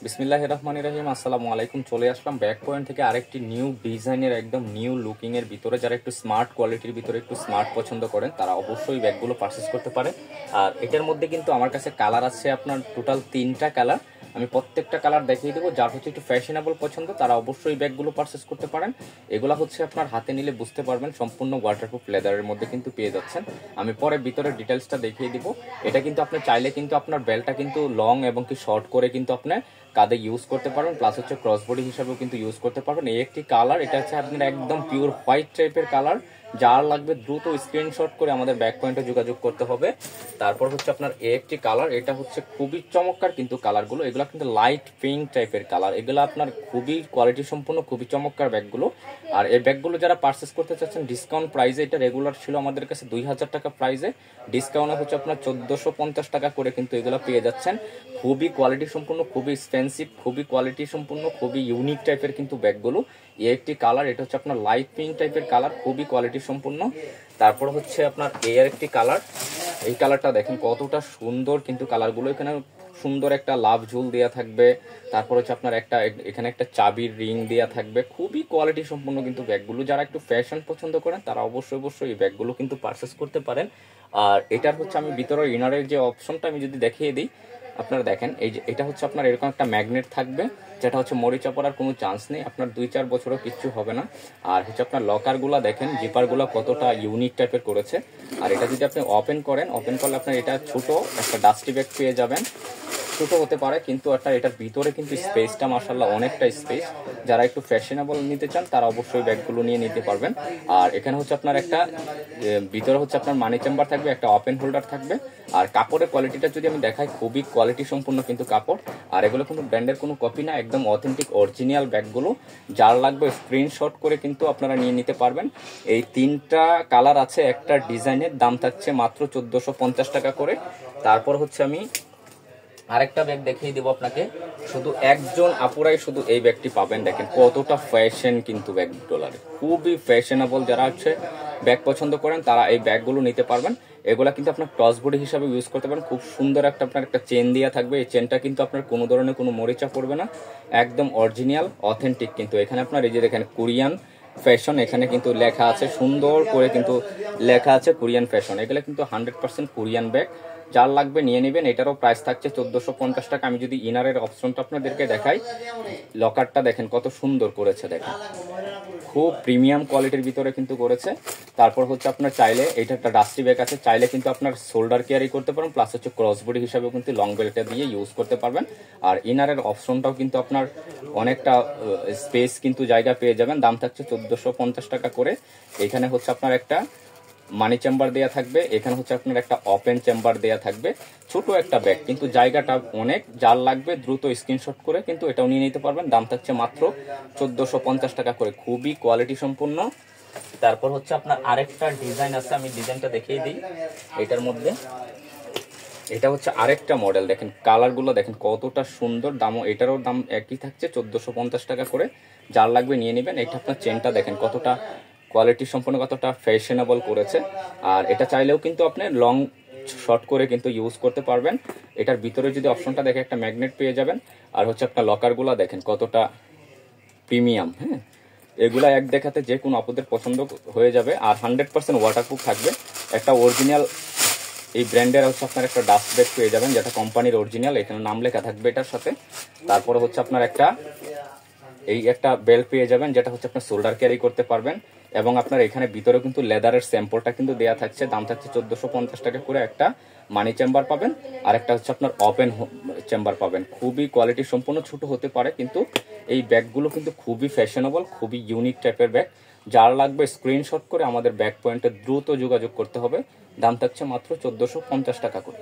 বিসমিল্লাহির রহমানির রহিম। আসসালামু আলাইকুম। চলে আসলাম ব্যাক পয়েন্ট থেকে আরেকটি নিউ ডিজাইনের একদম নিউ লুকিং এর ভিতরে। যারা একটু স্মার্ট কোয়ালিটির ভিতরে একটু স্মার্ট পছন্দ করেন তারা অবশ্যই ব্যাগগুলো পারচেস করতে পারে। আর এটার মধ্যে কিন্তু আমার কাছে কালার আছে আপনার টোটাল 3টা কালার। আমি প্রত্যেকটা কালার দেখিয়ে দেবো। যার হচ্ছে একটু ফ্যাশনেবল পছন্দ তারা অবশ্যই ব্যাগগুলো পারচেস করতে পারেন। এগুলো হচ্ছে আপনার হাতে নিলে বুঝতে পারবেন সম্পূর্ণ ওয়াটারপ্রুফ লেদারের মধ্যে কিন্তু পেয়ে যাচ্ছেন। আমি পরে ভিতরে ডিটেলসটা দেখিয়ে দিব। এটা কিন্তু আপনি চাইলে কিন্তু আপনার বেল্টটা কিন্তু লং এবং কি শর্ট করে কিন্তু আপনি কাঁধে ইউজ করতে পারবেন, প্লাস হচ্ছে ক্রস বডি হিসাবেও কিন্তু ইউজ করতে পারবেন। এই একটি কালার, এটা হচ্ছে আপনার একদম পিওর হোয়াইট টাইপের কালার। যার লাগবে দ্রুত স্ক্রিনশট করে আমাদের ব্যাক পয়েন্টে যোগাযোগ করতে হবে। তারপর হচ্ছে আপনার এই একটি কালার, এটা হচ্ছে খুবই চমৎকার কিন্তু কালারগুলো, এগুলো কিন্তু লাইট পিঙ্ক টাইপের কালার। এগুলো আপনার খুবই কোয়ালিটি সম্পূর্ণ, খুবই চমৎকার ব্যাগগুলো। আর এই ব্যাগগুলো যারা পারচেস করতে চাচ্ছেন ডিসকাউন্ট প্রাইসে, এটা রেগুলার ছিল আমাদের কাছে 2000 টাকা প্রাইসে, ডিসকাউন্টে হচ্ছে আপনার 1450 টাকা করে কিন্তু এগুলো পেয়ে যাচ্ছেন। খুবই কোয়ালিটি সম্পূর্ণ, খুবই এক্সপেন্সিভ, খুবই কোয়ালিটি সম্পূর্ণ, খুবই ইউনিক টাইপের কিন্তু ব্যাগগুলো। এই একটি কালার, এটা হচ্ছে আপনার লাইট পিঙ্ক টাইপের কালার, খুবই কোয়ালিটি সম্পূর্ণ। তারপর হচ্ছে আপনার এই একটি কালার, এই কালারটা দেখেন কতটা সুন্দর কিন্তু কালারগুলো। এখানে সুন্দর একটা লাভ ঝুল দেওয়া থাকবে। তারপর হচ্ছে আপনার একটা এখানে একটা চাবির রিং দেওয়া থাকবে। খুবই কোয়ালিটি সম্পূর্ণ কিন্তু ব্যাগগুলো। যারা একটু ফ্যাশন পছন্দ করেন তারা অবশ্যই অবশ্যই এই ব্যাগগুলো কিন্তু পারচেস করতে পারেন। আর এটার হচ্ছে আমি ভিতরের ইনারের যে অপশনটা আমি যদি দেখিয়ে দিই, আপনারা দেখেন এই যে এটা হচ্ছে আপনার এরকম একটা ম্যাগনেট থাকবে, যেটা হচ্ছে মরিচা পড়ার কোনো চান্স নেই, আপনার 2-4 বছরও কিচ্ছু হবে না। আর হচ্ছে আপনার লকারগুলো দেখেন, জিপারগুলো কতটা ইউনিক টাইপের করেছে। আর এটা যদি আপনি ওপেন করেন, ওপেন করলে আপনার এটা ছোট একটা ডাস্টি ব্যাগ পেয়ে যাবেন। ছোট হতে পারে কিন্তু এটার ভিতরে কিন্তু স্পেসটা মাশাআল্লাহ অনেকটা স্পেস। যারা একটু ফ্যাশনেবল নিতে চান তারা অবশ্যই ব্যাগগুলো নিয়ে নিতে পারবেন। আর এখানে হচ্ছে আপনার একটা ভিতরে হচ্ছে আপনার মানি চেম্বার থাকবে, একটা ওপেন হোল্ডার থাকবে। আর কাপড়ের কোয়ালিটিটা যদি আমি দেখাই, খুবই কোয়ালিটি সম্পূর্ণ কিন্তু কাপড়। আর এগুলো কিন্তু ব্র্যান্ডের কোনো কপি না, একদম অথেন্টিক অরিজিনাল ব্যাগগুলো। যার লাগবে স্ক্রিনশট করে কিন্তু আপনারা নিয়ে নিতে পারবেন। এই 3টা কালার আছে একটা ডিজাইনের, দাম থাকছে মাত্র 1450 টাকা করে। তারপর হচ্ছে আমি আরেকটা ব্যাগ দেখিয়ে দেবো আপনাকে। শুধু একজন আপুরাই শুধু এই ব্যাগটি পাবেন। দেখেন কতটা ফ্যাশন কিন্তু ব্যাগ ডলারে, খুবই ফ্যাশনেবল। যারা হচ্ছে ব্যাগ পছন্দ করেন তারা এই ব্যাগগুলো নিতে পারবেন। এগুলা কিন্তু আপনার ক্রস বডি হিসাবে ইউজ করতে পারেন। খুব সুন্দর আপনার একটা চেন দেওয়া থাকবে। এই চেনটা কিন্তু আপনার কোনো ধরনের কোনো মরিচা পড়বে না, একদম অরিজিনাল অথেন্টিক। কিন্তু এখানে আপনার এই যে দেখেন কোরিয়ান ফ্যাশন, এখানে কিন্তু লেখা আছে সুন্দর করে, কিন্তু লেখা আছে কোরিয়ান ফ্যাশন। এগুলো কিন্তু 100% কোরিয়ান ব্যাগ। যার লাগবে নিয়ে নেবেন। এটারও প্রাইস থাকছে 1450 টাকা। আমি যদি ইনারের অপশনটা আপনাদেরকে দেখাই, লকারটা দেখেন কত সুন্দর করেছে, দেখেন খুব প্রিমিয়াম কোয়ালিটির ভিতরে কিন্তু করেছে। তারপর হচ্ছে আপনার চাইলে এটা একটা ডাস্টি ব্যাগ আছে, চাইলে কিন্তু আপনার শোল্ডার ক্যারি করতে পারেন, প্লাস হচ্ছে ক্রস বডি হিসাবেও কিন্তু লং বেল্টটা দিয়ে ইউজ করতে পারবেন। আর ইনারের অপশনটাও কিন্তু আপনার অনেকটা স্পেস কিন্তু জায়গা পেয়ে যাবেন। দাম থাকছে 1450 টাকা করে। এখানে হচ্ছে আপনার একটা মানি চেম্বার দেয়া থাকবে, এখানে হচ্ছে আপনার একটা ওপেন চেম্বার দেয়া থাকবে। ছোট একটা ব্যাগ কিন্তু জায়গাটা অনেক। যার লাগবে দ্রুত স্ক্রিনশট করে কিন্তু এটাও নিয়ে নিতে পারবেন। দাম থাকছে মাত্র 1450 টাকা করে, খুবই কোয়ালিটি সম্পূর্ণ। তারপর হচ্ছে আপনার আরেকটা ডিজাইন আছে, আমি ডিজাইনটা দেখিয়ে দিই। এটার মধ্যে এটা হচ্ছে আরেকটা মডেল, দেখেন কালারগুলো দেখেন কতটা সুন্দর। দামও এটারও দাম একই থাকছে 1450 টাকা করে। যার লাগবে নিয়ে নেবেন। এটা আপনার চেনটা দেখেন কতটা কোয়ালিটি সম্পন্ন, কতটা ফ্যাশনেবল করেছে। আর এটা চাইলেও কিন্তু আপনি লং শর্ট করে কিন্তু ইউজ করতে পারবেন। এটার ভিতরে যদি অপশনটা দেখে একটা ম্যাগনেট পেয়ে যাবেন। আর হচ্ছে আপনার লকারগুলো দেখেন কতটা প্রিমিয়াম। হ্যাঁ, এগুলা এক দেখাতে যে কোনো আপুদের পছন্দ হয়ে যাবে। আর 100% ওয়াটারপ্রুফ থাকবে। একটা অরিজিনাল এই ব্র্যান্ডের হচ্ছে আপনার একটা ডাস্ট ব্যাগ পেয়ে যাবেন, যেটা কোম্পানির অরিজিনাল, এখানে নাম লেখা থাকবে এটার সাথে। তারপরে হচ্ছে আপনার একটা বেল্ট পেয়ে যাবেন, যেটা হচ্ছে আপনার শোল্ডার ক্যারি করতে পারবেন। এবং আপনার এখানে ভিতরে কিন্তু লেদারের স্যাম্পলটা কিন্তু দেয়া থাকছে। দাম থাকছে 1450 টাকা করে। একটা মানি চেম্বার পাবেন, আর একটা হচ্ছে আপনার ওপেন চেম্বার পাবেন। খুবই কোয়ালিটি সম্পূর্ণ, ছোট হতে পারে কিন্তু এই ব্যাগগুলো কিন্তু খুবই ফ্যাশনেবল, খুবই ইউনিক টাইপের ব্যাগ। যার লাগবে স্ক্রিনশট করে আমাদের ব্যাক পয়েন্টে দ্রুত যোগাযোগ করতে হবে। দাম থাকছে মাত্র 1450 টাকা করে।